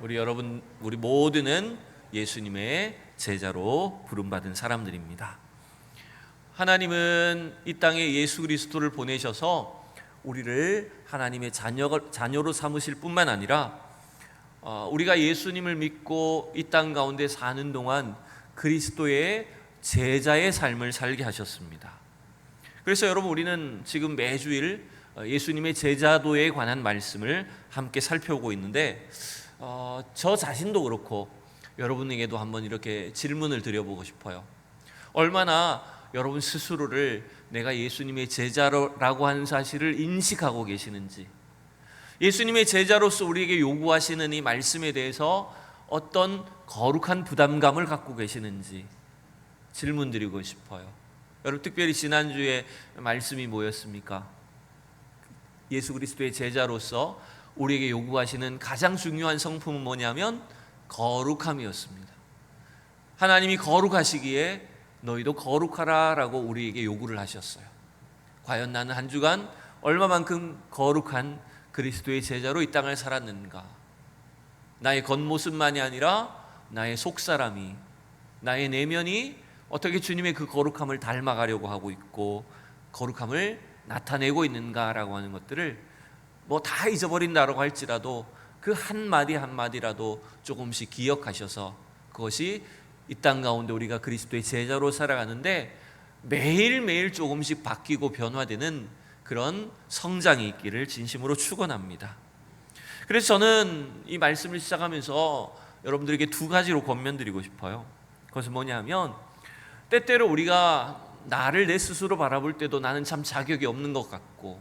우리 모두는 예수님의 제자로 부름받은 사람들입니다. 하나님은 이 땅에 예수 그리스도를 보내셔서 우리를 하나님의 자녀로 삼으실 뿐만 아니라 우리가 예수님을 믿고 이 땅 가운데 사는 동안 그리스도의 제자의 삶을 살게 하셨습니다. 그래서 여러분, 우리는 지금 매주일 예수님의 제자도에 관한 말씀을 함께 살펴보고 있는데 저 자신도 그렇고 여러분에게도 한번 이렇게 질문을 드려보고 싶어요. 얼마나 여러분 스스로를 내가 예수님의 제자라고 하는 사실을 인식하고 계시는지, 예수님의 제자로서 우리에게 요구하시는 이 말씀에 대해서 어떤 거룩한 부담감을 갖고 계시는지 질문 드리고 싶어요. 여러분, 특별히 지난주에 말씀이 뭐였습니까? 예수 그리스도의 제자로서 우리에게 요구하시는 가장 중요한 성품은 뭐냐면 거룩함이었습니다. 하나님이 거룩하시기에 너희도 거룩하라 라고 우리에게 요구를 하셨어요. 과연 나는 한 주간 얼마만큼 거룩한 그리스도의 제자로 이 땅을 살았는가? 나의 겉모습만이 아니라 나의 속사람이, 나의 내면이 어떻게 주님의 그 거룩함을 닮아가려고 하고 있고 거룩함을 나타내고 있는가라고 하는 것들을 다 잊어버린다라고 할지라도 그 한마디 한마디라도 조금씩 기억하셔서 그것이 이 땅 가운데 우리가 그리스도의 제자로 살아가는데 매일매일 조금씩 바뀌고 변화되는 그런 성장이 있기를 진심으로 축원합니다. 그래서 저는 이 말씀을 시작하면서 여러분들에게 두 가지로 권면드리고 싶어요. 그것은 뭐냐면, 때때로 우리가 나를 내 스스로 바라볼 때도 나는 참 자격이 없는 것 같고,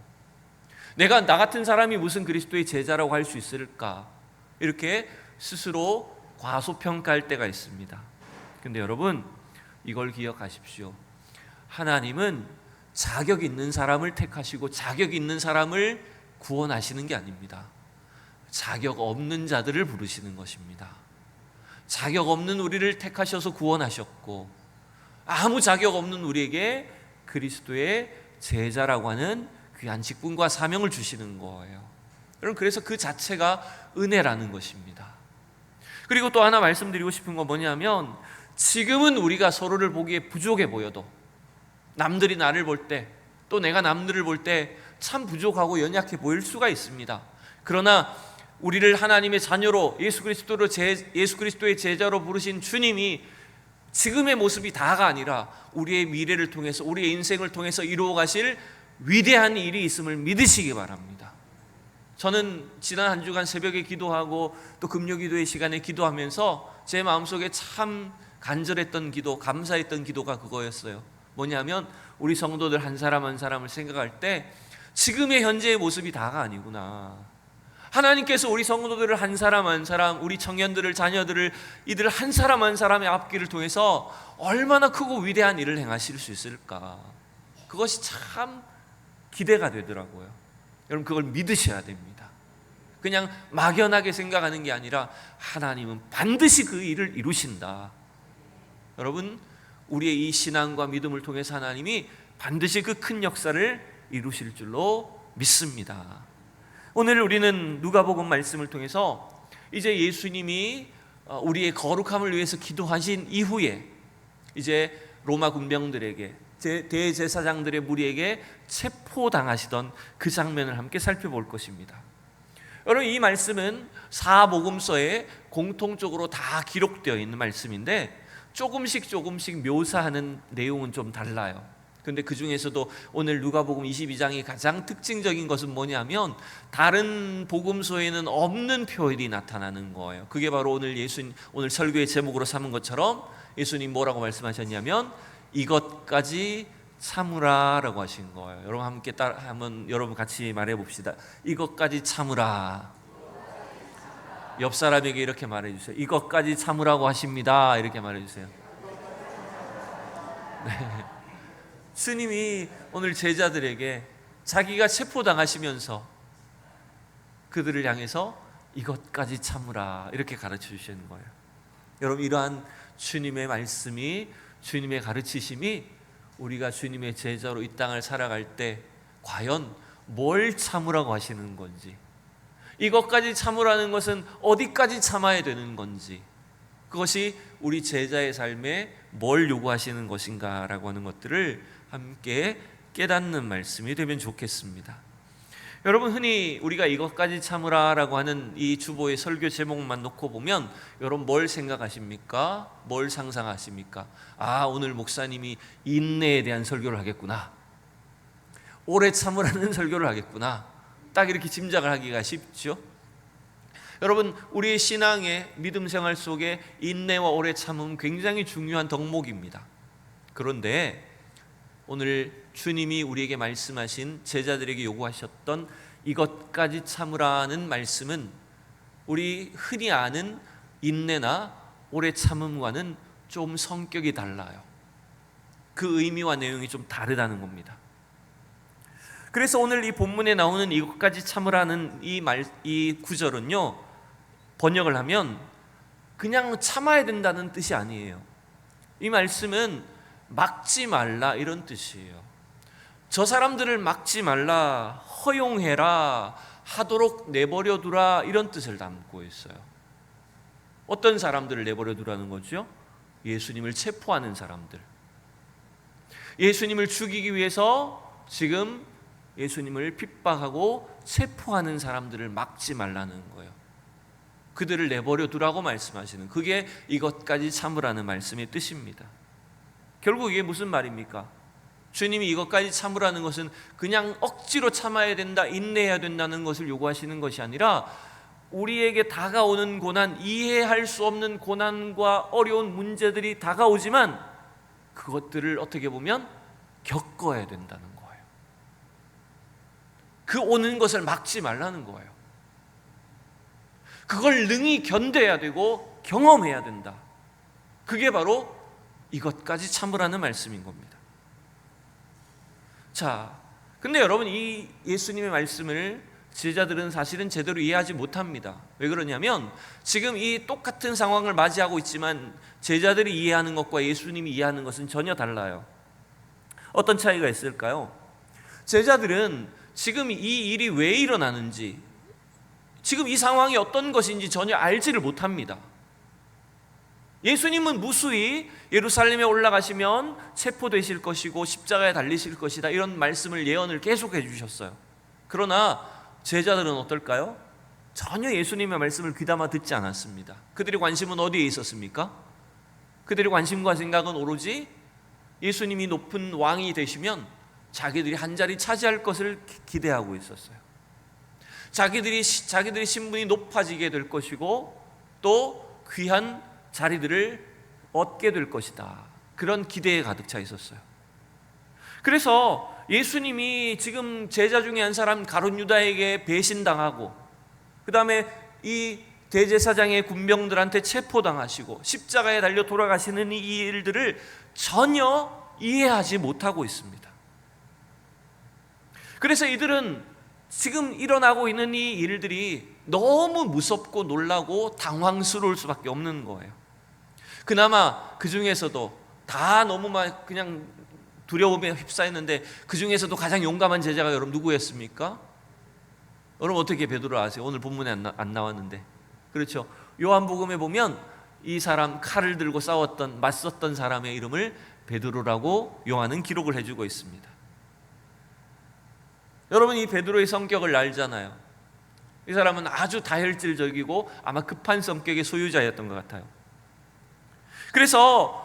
내가 나 같은 사람이 무슨 그리스도의 제자라고 할 수 있을까, 이렇게 스스로 과소평가할 때가 있습니다. 근데 여러분, 이걸 기억하십시오. 하나님은 자격 있는 사람을 택하시고 자격 있는 사람을 구원하시는 게 아닙니다. 자격 없는 자들을 부르시는 것입니다. 자격 없는 우리를 택하셔서 구원하셨고, 아무 자격 없는 우리에게 그리스도의 제자라고 하는 귀한 직분과 사명을 주시는 거예요. 여러분, 그래서 그 자체가 은혜라는 것입니다. 그리고 또 하나 말씀드리고 싶은 건 뭐냐면, 지금은 우리가 서로를 보기에 부족해 보여도, 남들이 나를 볼 때, 또 내가 남들을 볼 때 참 부족하고 연약해 보일 수가 있습니다. 그러나 우리를 하나님의 자녀로 예수 그리스도의 제자로 부르신 주님이 지금의 모습이 다가 아니라 우리의 미래를 통해서, 우리의 인생을 통해서 이루어 가실 위대한 일이 있음을 믿으시기 바랍니다. 저는 지난 한 주간 새벽에 기도하고 또 금요기도의 시간에 기도하면서 제 마음속에 참 간절했던 기도, 감사했던 기도가 그거였어요. 뭐냐면, 우리 성도들 한 사람 한 사람을 생각할 때 지금의 현재의 모습이 다가 아니구나. 하나님께서 우리 성도들을 한 사람 한 사람, 우리 청년들을, 자녀들을, 이들 한 사람 한 사람의 앞길을 통해서 얼마나 크고 위대한 일을 행하실 수 있을까, 그것이 참 기대가 되더라고요. 여러분, 그걸 믿으셔야 됩니다. 그냥 막연하게 생각하는 게 아니라 하나님은 반드시 그 일을 이루신다. 여러분, 우리의 이 신앙과 믿음을 통해서 하나님이 반드시 그 큰 역사를 이루실 줄로 믿습니다. 오늘 우리는 누가복음 말씀을 통해서 이제 예수님이 우리의 거룩함을 위해서 기도하신 이후에 이제 로마 군병들에게, 대제사장들의 무리에게 체포당하시던 그 장면을 함께 살펴볼 것입니다. 여러분, 이 말씀은 사복음서에 공통적으로 다 기록되어 있는 말씀인데 조금씩 묘사하는 내용은 좀 달라요. 근데 그 중에서도 오늘 누가복음 22장이 가장 특징적인 것은 뭐냐면, 다른 복음서에는 없는 표현이 나타나는 거예요. 그게 바로 오늘 설교의 제목으로 삼은 것처럼 예수님 뭐라고 말씀하셨냐면, 이것까지 참으라라고 하신 거예요. 여러분, 함께 한번 여러분 같이 말해 봅시다. 이것까지 참으라. 옆 사람에게 이렇게 말해 주세요. 이것까지 참으라고 하십니다. 이렇게 말해 주세요. 네. 스님이 오늘 제자들에게 자기가 체포당하시면서 그들을 향해서 이것까지 참으라 이렇게 가르쳐 주시는 거예요. 여러분, 이러한 주님의 말씀이, 주님의 가르치심이 우리가 주님의 제자로 이 땅을 살아갈 때 과연 뭘 참으라고 하시는 건지, 이것까지 참으라는 것은 어디까지 참아야 되는 건지, 그것이 우리 제자의 삶에 뭘 요구하시는 것인가라고 하는 것들을 함께 깨닫는 말씀이 되면 좋겠습니다. 여러분, 흔히 우리가 이것까지 참으라라고 하는 이 주보의 설교 제목만 놓고 보면 여러분 뭘 생각하십니까? 뭘 상상하십니까? 아, 오늘 목사님이 인내에 대한 설교를 하겠구나, 오래 참으라는 설교를 하겠구나, 딱 이렇게 짐작을 하기가 쉽죠. 여러분, 우리의 신앙의 믿음 생활 속에 인내와 오래 참음은 굉장히 중요한 덕목입니다. 그런데 오늘 주님이 우리에게 말씀하신, 제자들에게 요구하셨던 이것까지 참으라는 말씀은 우리 흔히 아는 인내나 오래 참음과는 좀 성격이 달라요. 그 의미와 내용이 좀 다르다는 겁니다. 그래서 오늘 이 본문에 나오는 이것까지 참으라는 이 구절은요, 번역을 하면 그냥 참아야 된다는 뜻이 아니에요. 이 말씀은 막지 말라 이런 뜻이에요. 저 사람들을 막지 말라, 허용해라, 하도록 내버려 두라 이런 뜻을 담고 있어요. 어떤 사람들을 내버려 두라는 거죠? 예수님을 체포하는 사람들, 예수님을 죽이기 위해서 지금 예수님을 핍박하고 체포하는 사람들을 막지 말라는 거예요. 그들을 내버려 두라고 말씀하시는, 그게 이것까지 참으라는 말씀의 뜻입니다. 결국 이게 무슨 말입니까? 주님이 이것까지 참으라는 것은 그냥 억지로 참아야 된다, 인내해야 된다는 것을 요구하시는 것이 아니라 우리에게 다가오는 고난, 이해할 수 없는 고난과 어려운 문제들이 다가오지만 그것들을 어떻게 보면 겪어야 된다는 거예요. 그 오는 것을 막지 말라는 거예요. 그걸 능히 견뎌야 되고 경험해야 된다. 그게 바로 이것까지 참으라는 말씀인 겁니다. 자, 근데 여러분, 이 예수님의 말씀을 제자들은 사실은 제대로 이해하지 못합니다. 왜 그러냐면 지금 이 똑같은 상황을 맞이하고 있지만 제자들이 이해하는 것과 예수님이 이해하는 것은 전혀 달라요. 어떤 차이가 있을까요? 제자들은 지금 이 일이 왜 일어나는지, 지금 이 상황이 어떤 것인지 전혀 알지를 못합니다. 예수님은 무수히 예루살렘에 올라가시면 체포되실 것이고 십자가에 달리실 것이다, 이런 말씀을, 예언을 계속해 주셨어요. 그러나 제자들은 어떨까요? 전혀 예수님의 말씀을 귀담아 듣지 않았습니다. 그들의 관심은 어디에 있었습니까? 그들의 관심과 생각은 오로지 예수님이 높은 왕이 되시면 자기들이 한 자리 차지할 것을 기대하고 있었어요. 자기들의 신분이 높아지게 될 것이고 또 귀한 자리들을 얻게 될 것이다, 그런 기대에 가득 차 있었어요. 그래서 예수님이 지금 제자 중에 한 사람 가룟 유다에게 배신당하고, 그 다음에 이 대제사장의 군병들한테 체포당하시고 십자가에 달려 돌아가시는 이 일들을 전혀 이해하지 못하고 있습니다. 그래서 이들은 지금 일어나고 있는 이 일들이 너무 무섭고 놀라고 당황스러울 수밖에 없는 거예요. 그나마 그 중에서도 다 너무 막 그냥 두려움에 휩싸였는데 그 중에서도 가장 용감한 제자가 여러분 누구였습니까? 여러분 어떻게 베드로 아세요? 오늘 본문에 안 나왔는데, 그렇죠? 요한복음에 보면 이 사람, 칼을 들고 싸웠던, 맞섰던 사람의 이름을 베드로라고 요한은 기록을 해주고 있습니다. 여러분, 이 베드로의 성격을 알잖아요. 이 사람은 아주 다혈질적이고 아마 급한 성격의 소유자였던 것 같아요. 그래서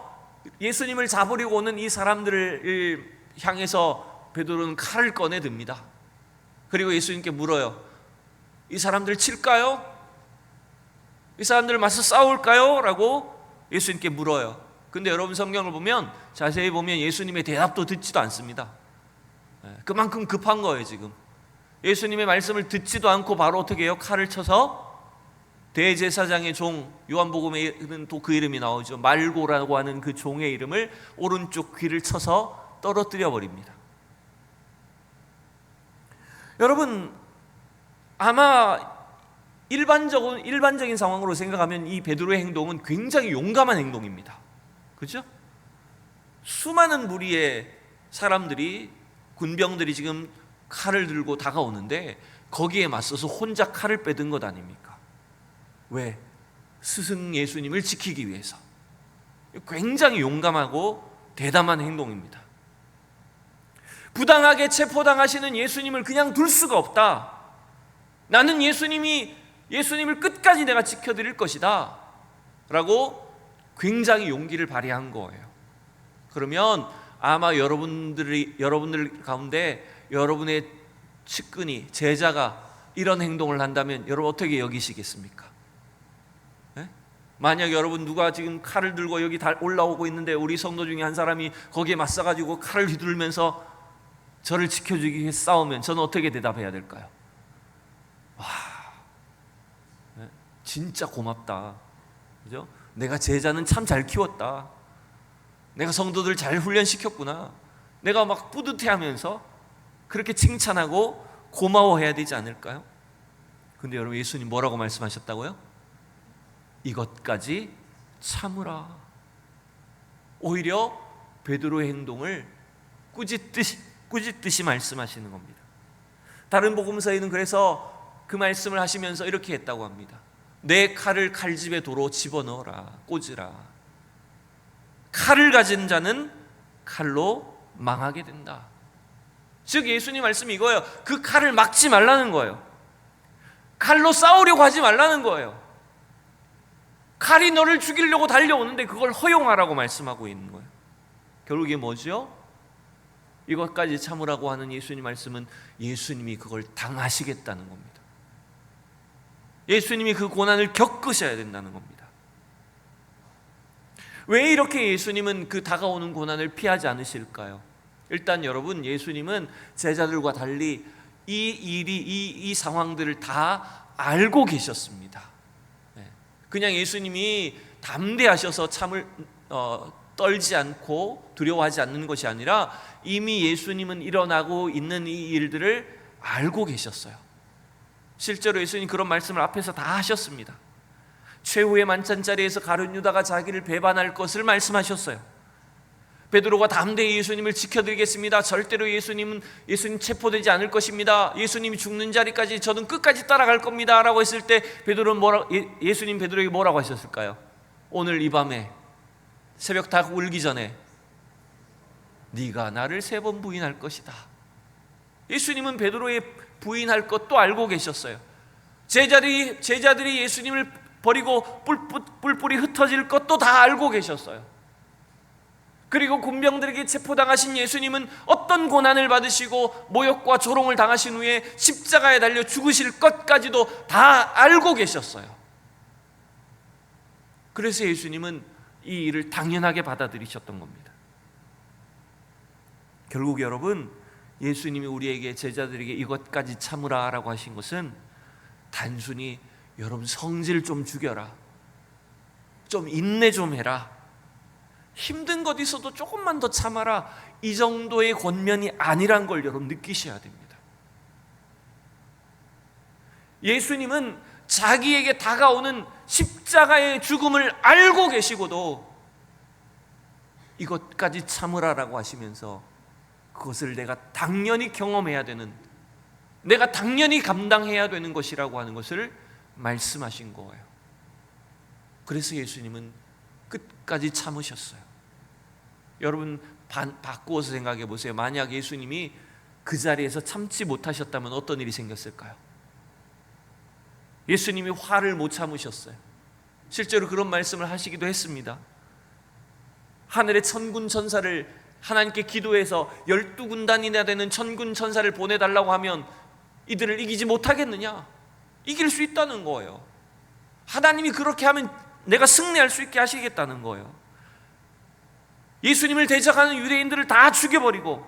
예수님을 잡으려고 오는 이 사람들을 향해서 베드로는 칼을 꺼내 듭니다. 그리고 예수님께 물어요. 이 사람들 칠까요? 이 사람들 맞서 싸울까요? 라고 예수님께 물어요. 근데 여러분 성경을 보면, 자세히 보면 예수님의 대답도 듣지도 않습니다. 그만큼 급한 거예요. 지금 예수님의 말씀을 듣지도 않고 바로 어떻게 해요? 칼을 쳐서 대제사장의 종, 요한복음에는 또 그 이름이 나오죠. 말고라고 하는 그 종의 이름을 오른쪽 귀를 쳐서 떨어뜨려 버립니다. 여러분, 아마 일반적인 상황으로 생각하면 이 베드로의 행동은 굉장히 용감한 행동입니다. 그렇죠? 수많은 무리의 사람들이, 군병들이 지금 칼을 들고 다가오는데 거기에 맞서서 혼자 칼을 빼든 것 아닙니까? 왜? 스승 예수님을 지키기 위해서. 굉장히 용감하고 대담한 행동입니다. 부당하게 체포당하시는 예수님을 그냥 둘 수가 없다. 나는 예수님을 끝까지 내가 지켜드릴 것이다 라고 굉장히 용기를 발휘한 거예요. 그러면 아마 여러분들 가운데 여러분의 측근이, 제자가 이런 행동을 한다면 여러분 어떻게 여기시겠습니까? 네? 만약 여러분 누가 지금 칼을 들고 여기 올라오고 있는데 우리 성도 중에 한 사람이 거기에 맞서가지고 칼을 휘두르면서 저를 지켜주기 위해 싸우면 저는 어떻게 대답해야 될까요? 와, 네? 진짜 고맙다. 그죠? 내가 제자는 참 잘 키웠다. 내가 성도들 잘 훈련시켰구나. 내가 막 뿌듯해하면서 그렇게 칭찬하고 고마워해야 되지 않을까요? 근데 여러분, 예수님 뭐라고 말씀하셨다고요? 이것까지 참으라. 오히려 베드로의 행동을 꾸짖듯이 말씀하시는 겁니다. 다른 복음서에는 그래서 그 말씀을 하시면서 이렇게 했다고 합니다. 내 칼을 칼집에 도로 집어넣어라. 꽂으라. 칼을 가진 자는 칼로 망하게 된다. 즉 예수님 말씀이 이거예요. 그 칼을 막지 말라는 거예요. 칼로 싸우려고 하지 말라는 거예요. 칼이 너를 죽이려고 달려오는데 그걸 허용하라고 말씀하고 있는 거예요. 결국 이게 뭐죠? 이것까지 참으라고 하는 예수님 말씀은 예수님이 그걸 당하시겠다는 겁니다. 예수님이 그 고난을 겪으셔야 된다는 겁니다. 왜 이렇게 예수님은 그 다가오는 고난을 피하지 않으실까요? 일단 여러분, 예수님은 제자들과 달리 이 상황들을 다 알고 계셨습니다. 그냥 예수님이 담대하셔서 떨지 않고 두려워하지 않는 것이 아니라 이미 예수님은 일어나고 있는 이 일들을 알고 계셨어요. 실제로 예수님 그런 말씀을 앞에서 다 하셨습니다. 최후의 만찬자리에서 가룟 유다가 자기를 배반할 것을 말씀하셨어요. 베드로가 담대히 예수님을 지켜드리겠습니다. 절대로 예수님 체포되지 않을 것입니다. 예수님이 죽는 자리까지 저는 끝까지 따라갈 겁니다 라고 했을 때 예수님 베드로에게 뭐라고 하셨을까요? 오늘 이 밤에 새벽 다 울기 전에 네가 나를 3번 부인할 것이다. 예수님은 베드로의 부인할 것도 알고 계셨어요. 제자들이 예수님을 버리고 뿔뿔이 흩어질 것도 다 알고 계셨어요. 그리고 군병들에게 체포당하신 예수님은 어떤 고난을 받으시고 모욕과 조롱을 당하신 후에 십자가에 달려 죽으실 것까지도 다 알고 계셨어요. 그래서 예수님은 이 일을 당연하게 받아들이셨던 겁니다. 결국 여러분, 예수님이 우리에게, 제자들에게 이것까지 참으라 라고 하신 것은 단순히 여러분 성질 좀 죽여라, 좀 인내 좀 해라, 힘든 것 있어도 조금만 더 참아라, 이 정도의 권면이 아니란 걸 여러분 느끼셔야 됩니다. 예수님은 자기에게 다가오는 십자가의 죽음을 알고 계시고도 이것까지 참으라라고 하시면서 그것을 내가 당연히 경험해야 되는, 내가 당연히 감당해야 되는 것이라고 하는 것을 말씀하신 거예요. 그래서 예수님은 끝까지 참으셨어요. 여러분 바꾸어서 생각해 보세요. 만약 예수님이 그 자리에서 참지 못하셨다면 어떤 일이 생겼을까요? 예수님이 화를 못 참으셨어요. 실제로 그런 말씀을 하시기도 했습니다. 하늘의 천군 천사를 하나님께 기도해서 12군단이나 되는 천군 천사를 보내달라고 하면 이들을 이기지 못하겠느냐? 이길 수 있다는 거예요. 하나님이 그렇게 하면 내가 승리할 수 있게 하시겠다는 거예요. 예수님을 대적하는 유대인들을 다 죽여버리고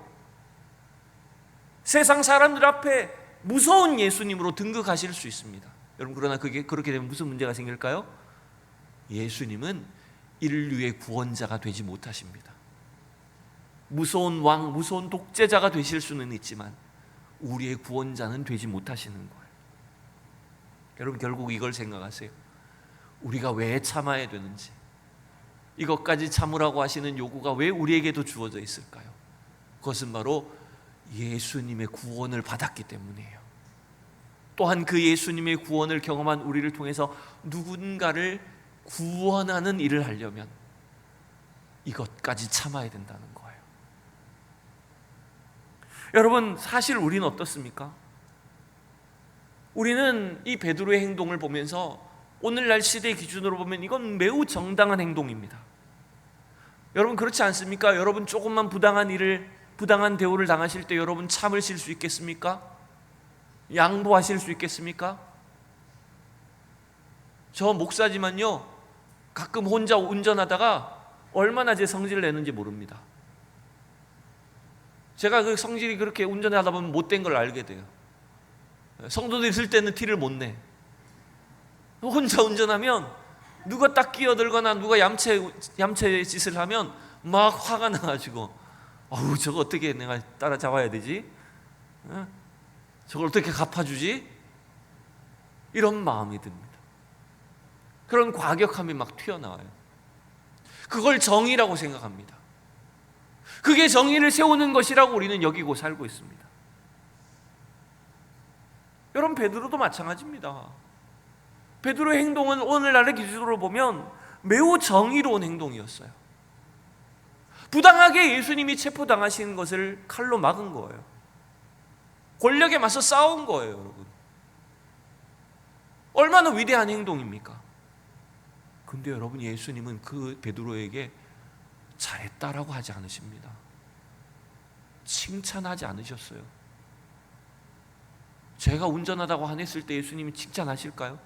세상 사람들 앞에 무서운 예수님으로 등극하실 수 있습니다. 여러분, 그러나 그렇게 되면 무슨 문제가 생길까요? 예수님은 인류의 구원자가 되지 못하십니다. 무서운 왕, 무서운 독재자가 되실 수는 있지만 우리의 구원자는 되지 못하시는 거예요. 여러분, 결국 이걸 생각하세요. 우리가 왜 참아야 되는지, 이것까지 참으라고 하시는 요구가 왜 우리에게도 주어져 있을까요? 그것은 바로 예수님의 구원을 받았기 때문이에요. 또한 그 예수님의 구원을 경험한 우리를 통해서 누군가를 구원하는 일을 하려면 이것까지 참아야 된다는 거예요. 여러분, 사실 우리는 어떻습니까? 우리는 이 베드로의 행동을 보면서 오늘날 시대 기준으로 보면 이건 매우 정당한 행동입니다. 여러분, 그렇지 않습니까? 여러분, 조금만 부당한 대우를 당하실 때 여러분 참으실 수 있겠습니까? 양보하실 수 있겠습니까? 저 목사지만요, 가끔 혼자 운전하다가 얼마나 제 성질을 내는지 모릅니다. 제가 그 성질이 그렇게 운전하다 보면 못된 걸 알게 돼요. 성도들 있을 때는 티를 못 내. 혼자 운전하면 누가 딱 끼어들거나 누가 얌체 짓을 하면 막 화가 나가지고, 어우, 저거 어떻게 내가 따라잡아야 되지? 저걸 어떻게 갚아주지? 이런 마음이 듭니다. 그런 과격함이 막 튀어나와요. 그걸 정의라고 생각합니다. 그게 정의를 세우는 것이라고 우리는 여기고 살고 있습니다. 여러분, 베드로도 마찬가지입니다. 베드로의 행동은 오늘날의 기준으로 보면 매우 정의로운 행동이었어요. 부당하게 예수님이 체포당하시는 것을 칼로 막은 거예요. 권력에 맞서 싸운 거예요, 여러분. 얼마나 위대한 행동입니까? 근데 여러분, 예수님은 그 베드로에게 잘했다라고 하지 않으십니다. 칭찬하지 않으셨어요. 제가 운전하다고 화냈을 때 예수님이 칭찬하실까요?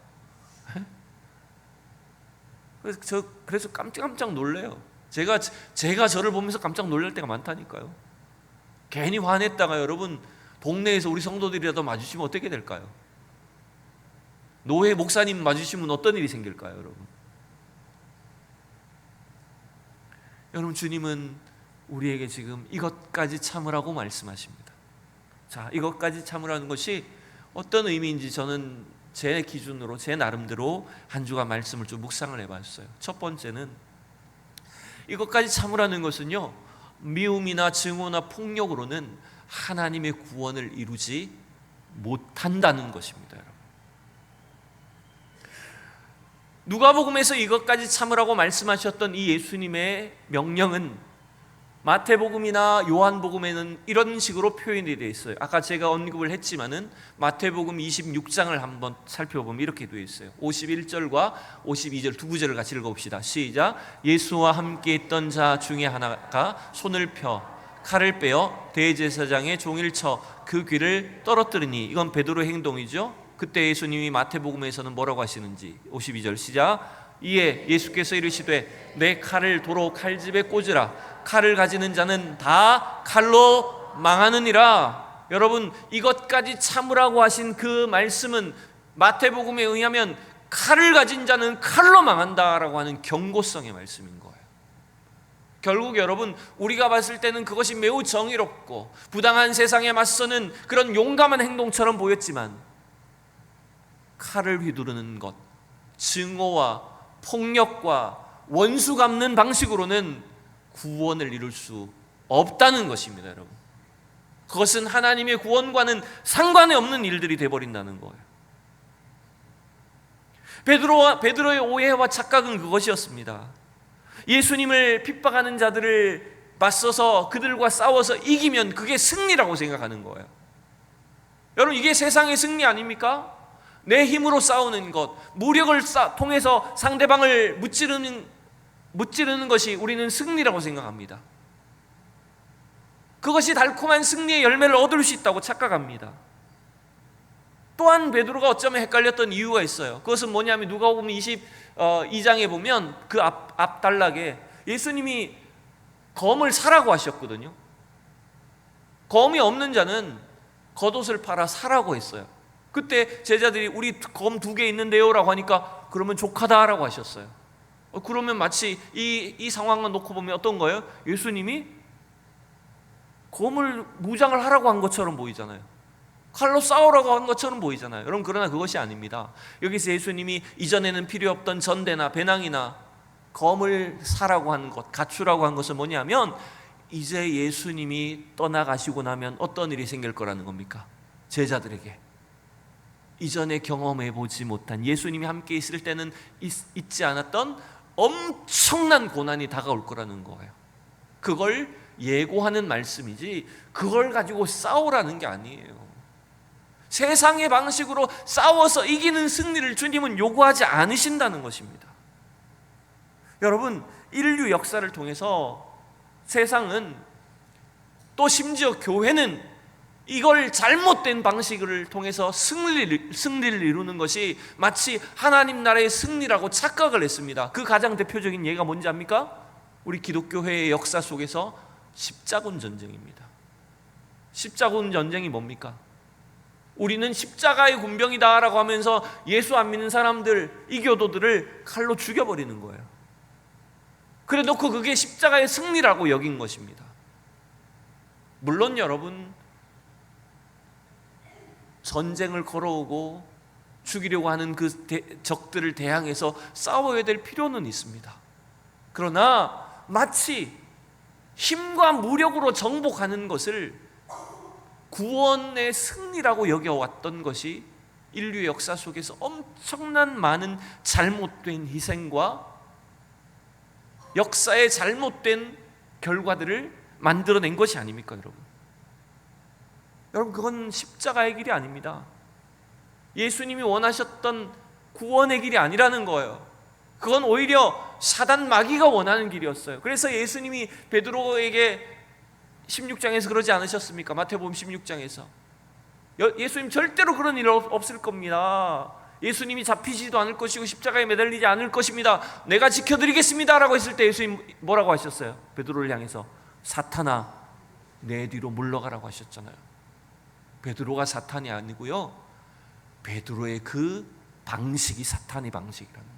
그래서 깜짝 놀래요. 제가 저를 보면서 깜짝 놀랄 때가 많다니까요. 괜히 화냈다가 여러분 동네에서 우리 성도들이라도 마주치면 어떻게 될까요? 노회 목사님 마주치면 어떤 일이 생길까요, 여러분? 여러분, 주님은 우리에게 지금 이것까지 참으라고 말씀하십니다. 자, 이것까지 참으라는 것이 어떤 의미인지 저는 제 기준으로, 제 나름대로 한 주간 말씀을 좀 묵상을 해봤어요. 첫 번째는 이것까지 참으라는 것은요, 미움이나 증오나 폭력으로는 하나님의 구원을 이루지 못한다는 것입니다, 여러분. 누가복음에서 이것까지 참으라고 말씀하셨던 이 예수님의 명령은 마태복음이나 요한복음에는 이런 식으로 표현이 되어 있어요. 아까 제가 언급을 했지만은 마태복음 26장을 한번 살펴보면 이렇게 되어 있어요. 51절과 52절 두 구절을 같이 읽어봅시다. 시작. 예수와 함께 있던 자 중에 하나가 손을 펴 칼을 빼어 대제사장의 종일 쳐 그 귀를 떨어뜨리니, 이건 베드로의 행동이죠. 그때 예수님이 마태복음에서는 뭐라고 하시는지 52절 시작. 이에 예수께서 이르시되 내 칼을 도로 칼집에 꽂으라. 칼을 가지는 자는 다 칼로 망하느니라. 여러분, 이것까지 참으라고 하신 그 말씀은 마태복음에 의하면 칼을 가진 자는 칼로 망한다라고 하는 경고성의 말씀인 거예요. 결국 여러분, 우리가 봤을 때는 그것이 매우 정의롭고 부당한 세상에 맞서는 그런 용감한 행동처럼 보였지만, 칼을 휘두르는 것, 증오와 폭력과 원수 갚는 방식으로는 구원을 이룰 수 없다는 것입니다, 여러분. 그것은 하나님의 구원과는 상관이 없는 일들이 되어버린다는 거예요. 베드로의 오해와 착각은 그것이었습니다. 예수님을 핍박하는 자들을 맞서서 그들과 싸워서 이기면 그게 승리라고 생각하는 거예요. 여러분, 이게 세상의 승리 아닙니까? 내 힘으로 싸우는 것, 무력을 통해서 상대방을 무찌르는 것이 우리는 승리라고 생각합니다. 그것이 달콤한 승리의 열매를 얻을 수 있다고 착각합니다. 또한 베드로가 어쩌면 헷갈렸던 이유가 있어요. 그것은 뭐냐면 누가복음 22장에 보면 그 앞 단락에 예수님이 검을 사라고 하셨거든요. 검이 없는 자는 겉옷을 팔아 사라고 했어요. 그때 제자들이 우리 검 2개 있는데요 라고 하니까 그러면 족하다라고 하셨어요. 그러면 마치 이 상황을 놓고 보면 어떤 거예요? 예수님이 검을 무장을 하라고 한 것처럼 보이잖아요. 칼로 싸우라고 한 것처럼 보이잖아요. 여러분, 그러나 그것이 아닙니다. 여기서 예수님이 이전에는 필요 없던 전대나 배낭이나 검을 사라고 한 것, 갖추라고 한 것은 뭐냐면 이제 예수님이 떠나가시고 나면 어떤 일이 생길 거라는 겁니까? 제자들에게 이전에 경험해 보지 못한, 예수님이 함께 있을 때는 있지 않았던 엄청난 고난이 다가올 거라는 거예요. 그걸 예고하는 말씀이지 그걸 가지고 싸우라는 게 아니에요. 세상의 방식으로 싸워서 이기는 승리를 주님은 요구하지 않으신다는 것입니다. 여러분, 인류 역사를 통해서 세상은, 또 심지어 교회는 이걸 잘못된 방식을 통해서 승리를 이루는 것이 마치 하나님 나라의 승리라고 착각을 했습니다. 그 가장 대표적인 예가 뭔지 압니까? 우리 기독교회의 역사 속에서 십자군 전쟁입니다. 십자군 전쟁이 뭡니까? 우리는 십자가의 군병이다 라고 하면서 예수 안 믿는 사람들, 이교도들을 칼로 죽여버리는 거예요. 그래 놓고 그게 십자가의 승리라고 여긴 것입니다. 물론 여러분, 전쟁을 걸어오고 죽이려고 하는 그 적들을 대항해서 싸워야 될 필요는 있습니다. 그러나 마치 힘과 무력으로 정복하는 것을 구원의 승리라고 여겨왔던 것이 인류의 역사 속에서 엄청난 많은 잘못된 희생과 역사의 잘못된 결과들을 만들어낸 것이 아닙니까, 여러분? 여러분, 그건 십자가의 길이 아닙니다. 예수님이 원하셨던 구원의 길이 아니라는 거예요. 그건 오히려 사단 마귀가 원하는 길이었어요. 그래서 예수님이 베드로에게 16장에서 그러지 않으셨습니까? 마태복음 16장에서 예수님 절대로 그런 일 없을 겁니다. 예수님이 잡히지도 않을 것이고 십자가에 매달리지 않을 것입니다. 내가 지켜드리겠습니다 라고 했을 때 예수님 뭐라고 하셨어요? 베드로를 향해서 사탄아 내 뒤로 물러가라고 하셨잖아요. 베드로가 사탄이 아니고요, 베드로의 그 방식이 사탄의 방식이라는 거예요.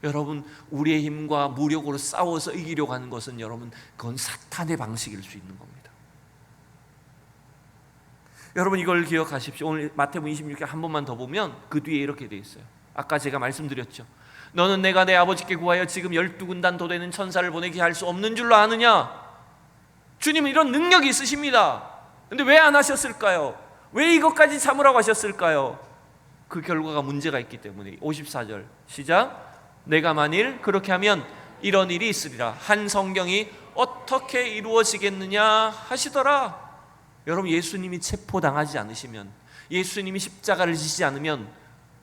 여러분, 우리의 힘과 무력으로 싸워서 이기려고 하는 것은, 여러분, 그건 사탄의 방식일 수 있는 겁니다. 여러분, 이걸 기억하십시오. 오늘 마태복음 26장 한 번만 더 보면 그 뒤에 이렇게 돼 있어요. 아까 제가 말씀드렸죠. 너는 내가 내 아버지께 구하여 지금 12군단 도되는 천사를 보내게 할 수 없는 줄로 아느냐? 주님은 이런 능력이 있으십니다. 근데 왜 안 하셨을까요? 왜 이것까지 참으라고 하셨을까요? 그 결과가 문제가 있기 때문에. 54절 시작. 내가 만일 그렇게 하면 이런 일이 있으리라. 한 성경이 어떻게 이루어지겠느냐 하시더라. 여러분, 예수님이 체포당하지 않으시면, 예수님이 십자가를 지시지 않으면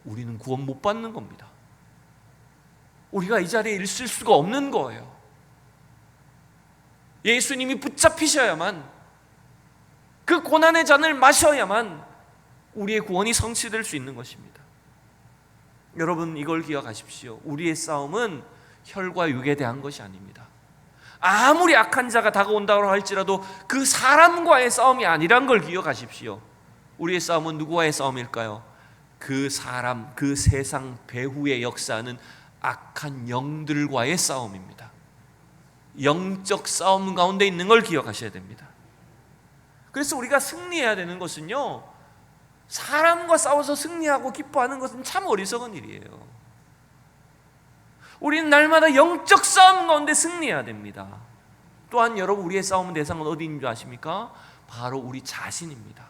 우리는 구원 못 받는 겁니다. 우리가 이 자리에 있을 수가 없는 거예요. 예수님이 붙잡히셔야만, 그 고난의 잔을 마셔야만 우리의 구원이 성취될 수 있는 것입니다. 여러분, 이걸 기억하십시오. 우리의 싸움은 혈과 육에 대한 것이 아닙니다. 아무리 악한 자가 다가온다고 할지라도 그 사람과의 싸움이 아니란 걸 기억하십시오. 우리의 싸움은 누구와의 싸움일까요? 그 사람, 그 세상 배후에 역사하는 악한 영들과의 싸움입니다. 영적 싸움 가운데 있는 걸 기억하셔야 됩니다. 그래서 우리가 승리해야 되는 것은요, 사람과 싸워서 승리하고 기뻐하는 것은 참 어리석은 일이에요. 우리는 날마다 영적 싸움 가운데 승리해야 됩니다. 또한 여러분, 우리의 싸움 대상은 어디인 줄 아십니까? 바로 우리 자신입니다.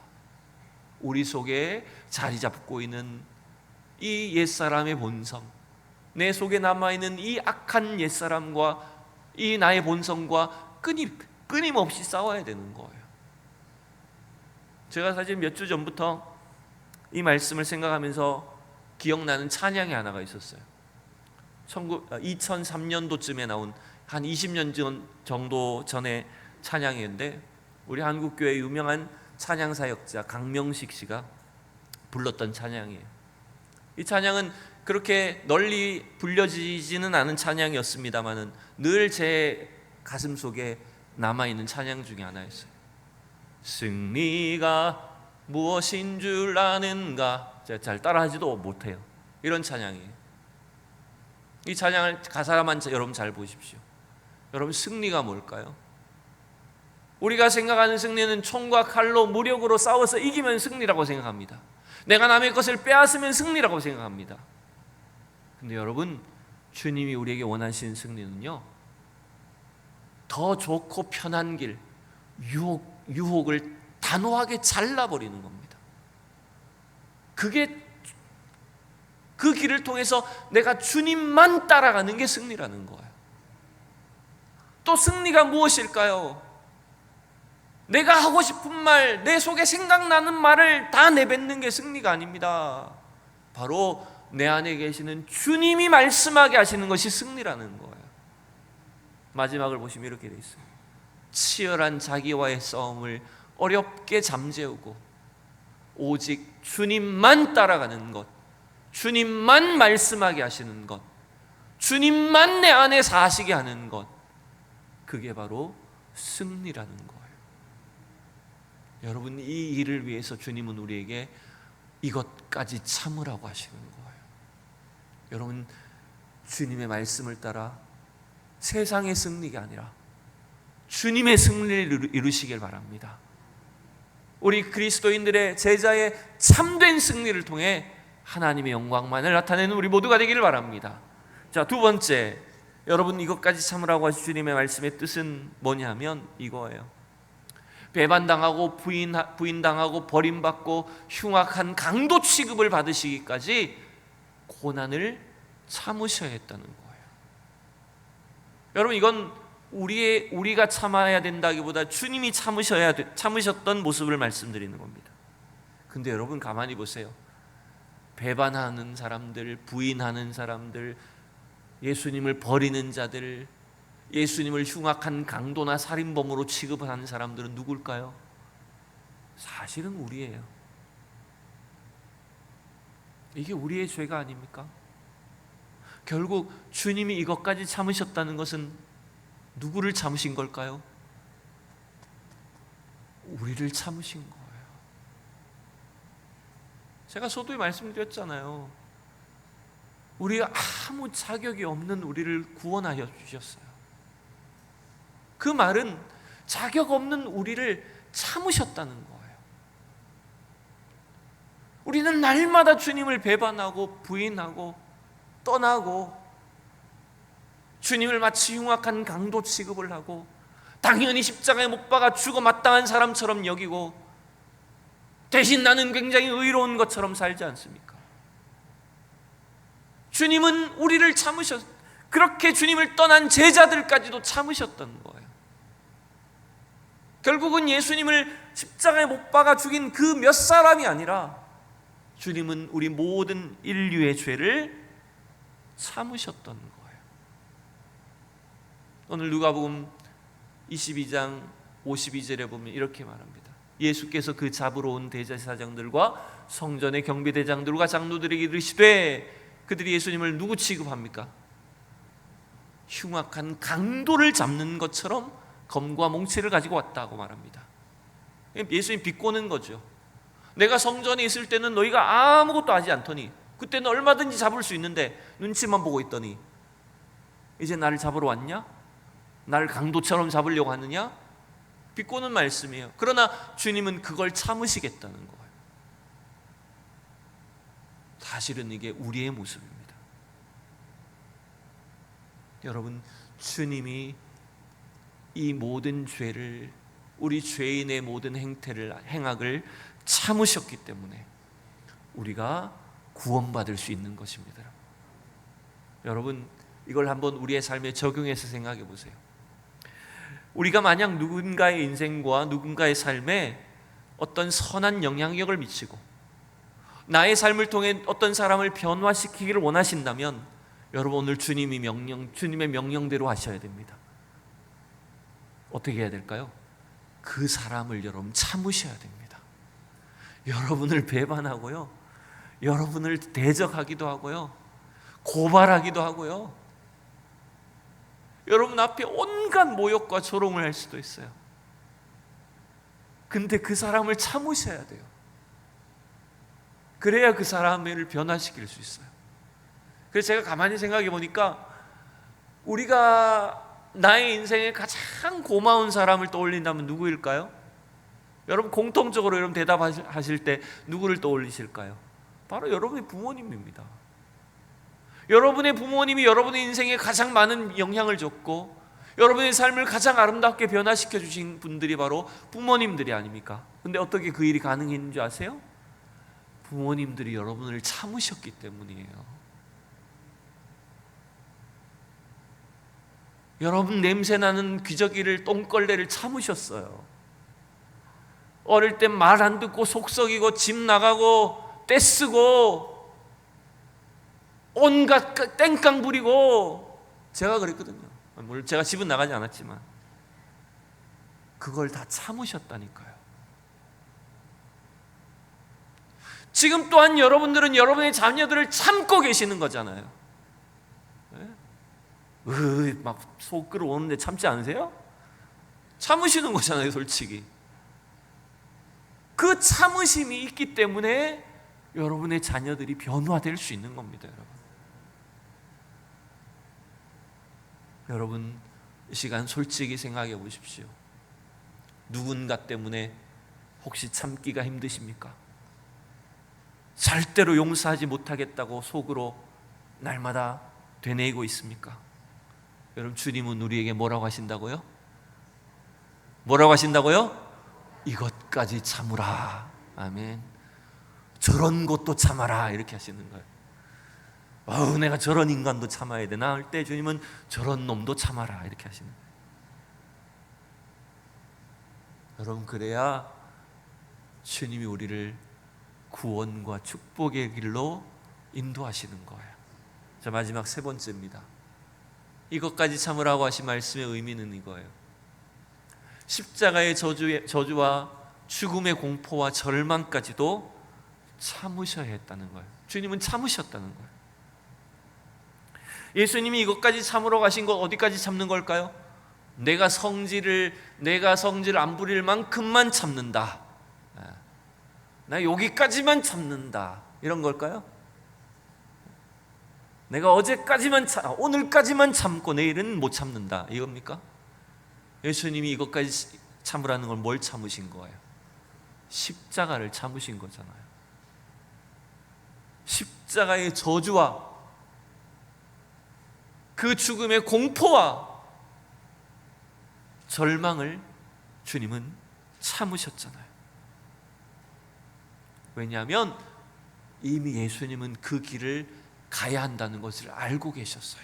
우리 속에 자리 잡고 있는 이 옛사람의 본성, 내 속에 남아있는 이 악한 옛사람과 이 나의 본성과 끊임없이 싸워야 되는 거예요. 제가 사실 몇 주 전부터 이 말씀을 생각하면서 기억나는 찬양이 하나가 있었어요. 2003년도쯤에 나온, 한 20년 정도 전에 찬양이었는데, 우리 한국교회 유명한 찬양 사역자 강명식 씨가 불렀던 찬양이에요. 이 찬양은 그렇게 널리 불려지지는 않은 찬양이었습니다만은 늘 제 가슴 속에 남아있는 찬양 중에 하나였어요. 승리가 무엇인 줄 아는가? 제가 잘 따라하지도 못해요. 이런 찬양이에요. 이 찬양을 가사만 여러분 잘 보십시오. 여러분, 승리가 뭘까요? 우리가 생각하는 승리는 총과 칼로 무력으로 싸워서 이기면 승리라고 생각합니다. 내가 남의 것을 빼앗으면 승리라고 생각합니다. 근데 여러분, 주님이 우리에게 원하시는 승리는요, 더 좋고 편한 길, 유혹을 단호하게 잘라버리는 겁니다. 그게 그 길을 통해서 내가 주님만 따라가는 게 승리라는 거예요. 또 승리가 무엇일까요? 내가 하고 싶은 말, 내 속에 생각나는 말을 다 내뱉는 게 승리가 아닙니다. 바로 내 안에 계시는 주님이 말씀하게 하시는 것이 승리라는 거예요. 마지막을 보시면 이렇게 돼 있어요. 치열한 자기와의 싸움을 어렵게 잠재우고 오직 주님만 따라가는 것, 주님만 말씀하게 하시는 것, 주님만 내 안에 사시게 하는 것, 그게 바로 승리라는 거예요. 여러분, 이 일을 위해서 주님은 우리에게 이것까지 참으라고 하시는 거예요. 여러분, 주님의 말씀을 따라 세상의 승리가 아니라 주님의 승리를 이루시길 바랍니다. 우리 그리스도인들의 제자의 참된 승리를 통해 하나님의 영광만을 나타내는 우리 모두가 되기를 바랍니다. 자, 두 번째, 여러분 이것까지 참으라고 하신 주님의 말씀의 뜻은 뭐냐면 이거예요. 배반당하고 부인당하고 버림받고 흉악한 강도 취급을 받으시기까지 고난을 참으셔야 했다는 거예요. 여러분, 이건 우리가 참아야 된다기보다 주님이 참으셨던 모습을 말씀드리는 겁니다. 근데 여러분 가만히 보세요. 배반하는 사람들, 부인하는 사람들, 예수님을 버리는 자들, 예수님을 흉악한 강도나 살인범으로 취급하는 사람들은 누굴까요? 사실은 우리예요. 이게 우리의 죄가 아닙니까? 결국 주님이 이것까지 참으셨다는 것은 누구를 참으신 걸까요? 우리를 참으신 거예요. 제가 서두에 말씀드렸잖아요. 우리가 아무 자격이 없는 우리를 구원하여 주셨어요. 그 말은 자격 없는 우리를 참으셨다는 거예요. 우리는 날마다 주님을 배반하고 부인하고 떠나고 주님을 마치 흉악한 강도 취급을 하고 당연히 십자가에 못 박아 죽어 마땅한 사람처럼 여기고 대신 나는 굉장히 의로운 것처럼 살지 않습니까? 주님은 우리를 그렇게 주님을 떠난 제자들까지도 참으셨던 거예요. 결국은 예수님을 십자가에 못 박아 죽인 그 몇 사람이 아니라 주님은 우리 모든 인류의 죄를 참으셨던 거예요. 오늘 누가복음 22장 52절에 보면 이렇게 말합니다. 예수께서 그 잡으러 온 대제사장들과 성전의 경비대장들과 장로들에게 이르시되, 그들이 예수님을 누구 취급합니까? 흉악한 강도를 잡는 것처럼 검과 몽치를 가지고 왔다고 말합니다. 예수님 비꼬는 거죠. 내가 성전에 있을 때는 너희가 아무것도 하지 않더니, 그때는 얼마든지 잡을 수 있는데 눈치만 보고 있더니 이제 나를 잡으러 왔냐? 나를 강도처럼 잡으려고 하느냐? 비꼬는 말씀이에요. 그러나 주님은 그걸 참으시겠다는 거예요. 사실은 이게 우리의 모습입니다. 여러분, 주님이 이 모든 죄를, 우리 죄인의 모든 행악을 참으셨기 때문에 우리가 구원받을 수 있는 것입니다. 여러분, 이걸 한번 우리의 삶에 적용해서 생각해 보세요. 우리가 만약 누군가의 인생과 누군가의 삶에 어떤 선한 영향력을 미치고 나의 삶을 통해 어떤 사람을 변화시키기를 원하신다면 여러분, 오늘 주님의 명령대로 하셔야 됩니다. 어떻게 해야 될까요? 그 사람을 여러분 참으셔야 됩니다. 여러분을 배반하고요, 여러분을 대적하기도 하고요, 고발하기도 하고요, 여러분 앞에 온갖 모욕과 조롱을 할 수도 있어요. 근데 그 사람을 참으셔야 돼요. 그래야 그 사람을 변화시킬 수 있어요. 그래서 제가 가만히 생각해 보니까 우리가 나의 인생에 가장 고마운 사람을 떠올린다면 누구일까요? 여러분 공통적으로 여러분 대답하실 때 누구를 떠올리실까요? 바로 여러분의 부모님입니다. 여러분의 부모님이 여러분의 인생에 가장 많은 영향을 줬고 여러분의 삶을 가장 아름답게 변화시켜 주신 분들이 바로 부모님들이 아닙니까? 근데 어떻게 그 일이 가능했는 줄 아세요? 부모님들이 여러분을 참으셨기 때문이에요. 여러분 냄새나는 기저귀를, 똥걸레를 참으셨어요. 어릴 때 말 안 듣고 속썩이고 집 나가고 떼쓰고 온갖 땡깡 부리고, 제가 그랬거든요. 물론 제가 집은 나가지 않았지만 그걸 다 참으셨다니까요. 지금 또한 여러분들은 여러분의 자녀들을 참고 계시는 거잖아요. 막 속 끓어오는데 참지 않으세요? 참으시는 거잖아요, 솔직히. 그 참으심이 있기 때문에 여러분의 자녀들이 변화될 수 있는 겁니다, 여러분. 여러분, 이 시간 솔직히 생각해 보십시오. 누군가 때문에 혹시 참기가 힘드십니까? 절대로 용서하지 못하겠다고 속으로 날마다 되뇌이고 있습니까? 여러분, 주님은 우리에게 뭐라고 하신다고요? 뭐라고 하신다고요? 이것까지 참으라. 아멘. 저런 것도 참아라. 이렇게 하시는 거예요. 내가 저런 인간도 참아야 되나 할 때 주님은 저런 놈도 참아라. 이렇게 하시는 거예요. 여러분, 그래야 주님이 우리를 구원과 축복의 길로 인도하시는 거예요. 자, 마지막 세 번째입니다. 이것까지 참으라고 하신 말씀의 의미는 이거예요. 십자가의 저주와 죽음의 공포와 절망까지도 참으셔야 했다는 거예요. 주님은 참으셨다는 거예요. 예수님이 이것까지 참으라고 하신 것, 어디까지 참는 걸까요? 내가 성질을 안 부릴 만큼만 참는다. 나 여기까지만 참는다. 이런 걸까요? 내가 오늘까지만 참고 내일은 못 참는다. 이겁니까? 예수님이 이것까지 참으라는 걸 뭘 참으신 거예요? 십자가를 참으신 거잖아요. 십자가의 저주와 그 죽음의 공포와 절망을 주님은 참으셨잖아요. 왜냐하면 이미 예수님은 그 길을 가야 한다는 것을 알고 계셨어요.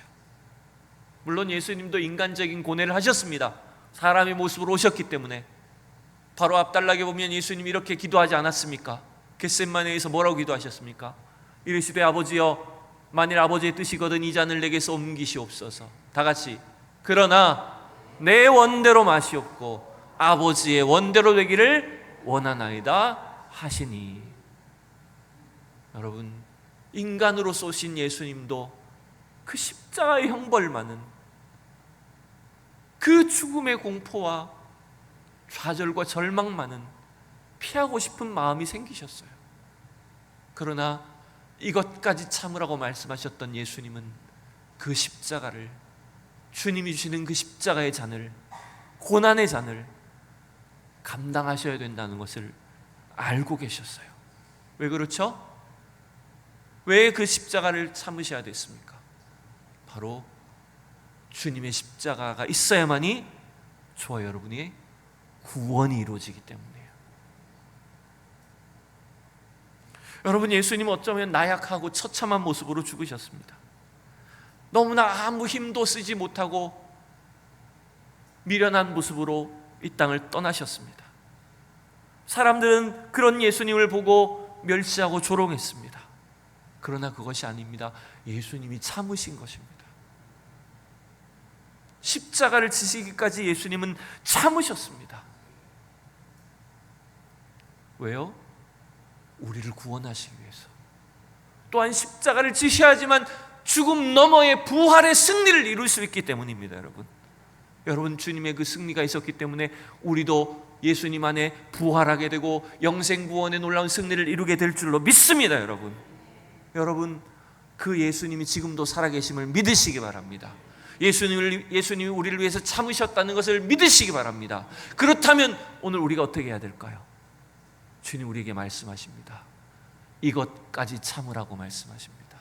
물론 예수님도 인간적인 고뇌를 하셨습니다. 사람의 모습으로 오셨기 때문에. 바로 앞달락에 보면 예수님이 이렇게 기도하지 않았습니까? 겟세마네에서 뭐라고 기도하셨습니까? 이르시되 아버지여, 만일 아버지의 뜻이거든 이 잔을 내게서 옮기시옵소서. 다 같이, 그러나 내 원대로 마시옵고 아버지의 원대로 되기를 원하나이다 하시니. 여러분, 인간으로 쏘신 예수님도 그 십자가의 형벌만은, 그 죽음의 공포와 좌절과 절망만은 피하고 싶은 마음이 생기셨어요. 그러나 이것까지 참으라고 말씀하셨던 예수님은 그 십자가를, 주님이 주시는 그 십자가의 잔을, 고난의 잔을 감당하셔야 된다는 것을 알고 계셨어요. 왜 그렇죠? 왜 그 십자가를 참으셔야 됐습니까? 바로 주님의 십자가가 있어야만이 저와 여러분의 구원이 이루어지기 때문이에요. 여러분, 예수님은 어쩌면 나약하고 처참한 모습으로 죽으셨습니다. 너무나 아무 힘도 쓰지 못하고 미련한 모습으로 이 땅을 떠나셨습니다. 사람들은 그런 예수님을 보고 멸시하고 조롱했습니다. 그러나 그것이 아닙니다. 예수님이 참으신 것입니다. 십자가를 지시기까지 예수님은 참으셨습니다. 왜요? 우리를 구원하시기 위해서. 또한 십자가를 지셔야지만 죽음 너머의 부활의 승리를 이룰 수 있기 때문입니다. 여러분, 주님의 그 승리가 있었기 때문에 우리도 예수님 안에 부활하게 되고 영생구원의 놀라운 승리를 이루게 될 줄로 믿습니다. 여러분, 그 예수님이 지금도 살아계심을 믿으시기 바랍니다. 예수님이 우리를 위해서 참으셨다는 것을 믿으시기 바랍니다. 그렇다면 오늘 우리가 어떻게 해야 될까요? 주님 우리에게 말씀하십니다. 이것까지 참으라고 말씀하십니다.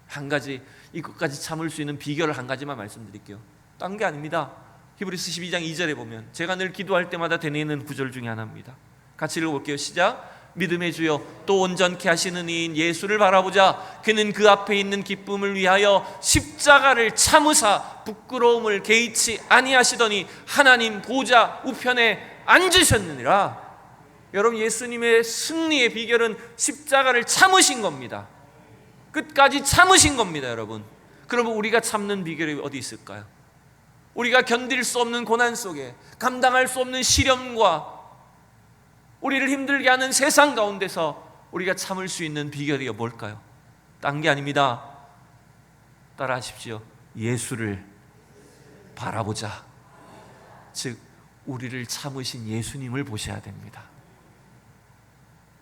한 가지, 이것까지 참을 수 있는 비결을 한 가지만 말씀드릴게요. 딴 게 아닙니다. 히브리서 12장 2절에 보면, 제가 늘 기도할 때마다 되뇌이는 구절 중에 하나입니다. 같이 읽어볼게요. 시작. 믿음의 주여 또 온전케 하시는 이인 예수를 바라보자. 그는 그 앞에 있는 기쁨을 위하여 십자가를 참으사 부끄러움을 개의치 아니하시더니 하나님 보좌 우편에 앉으셨느니라. 여러분, 예수님의 승리의 비결은 십자가를 참으신 겁니다. 끝까지 참으신 겁니다, 여러분. 그러면 우리가 참는 비결이 어디 있을까요? 우리가 견딜 수 없는 고난 속에, 감당할 수 없는 시련과 우리를 힘들게 하는 세상 가운데서 우리가 참을 수 있는 비결이 뭘까요? 딴 게 아닙니다. 따라하십시오. 예수를 바라보자. 즉 우리를 참으신 예수님을 보셔야 됩니다.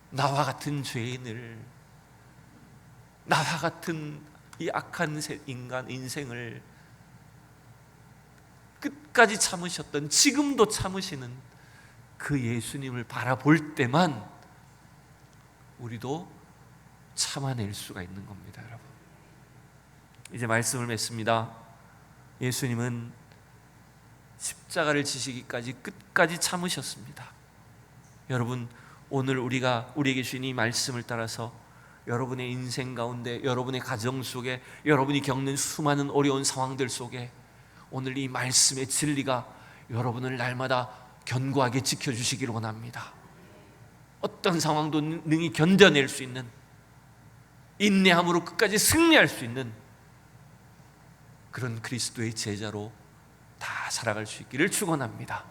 나와 같은 죄인을, 나와 같은 이 악한 인간 인생을 끝까지 참으셨던, 지금도 참으시는 그 예수님을 바라볼 때만 우리도 참아낼 수가 있는 겁니다, 여러분. 이제 말씀을 맺습니다. 예수님은 십자가를 지시기까지 끝까지 참으셨습니다. 여러분, 오늘 우리에게 주신 이 말씀을 따라서 여러분의 인생 가운데, 여러분의 가정 속에, 여러분이 겪는 수많은 어려운 상황들 속에 오늘 이 말씀의 진리가 여러분을 날마다 견고하게 지켜주시기를 원합니다. 어떤 상황도 능히 견뎌낼 수 있는, 인내함으로 끝까지 승리할 수 있는 그런 그리스도의 제자로 다 살아갈 수 있기를 축원합니다.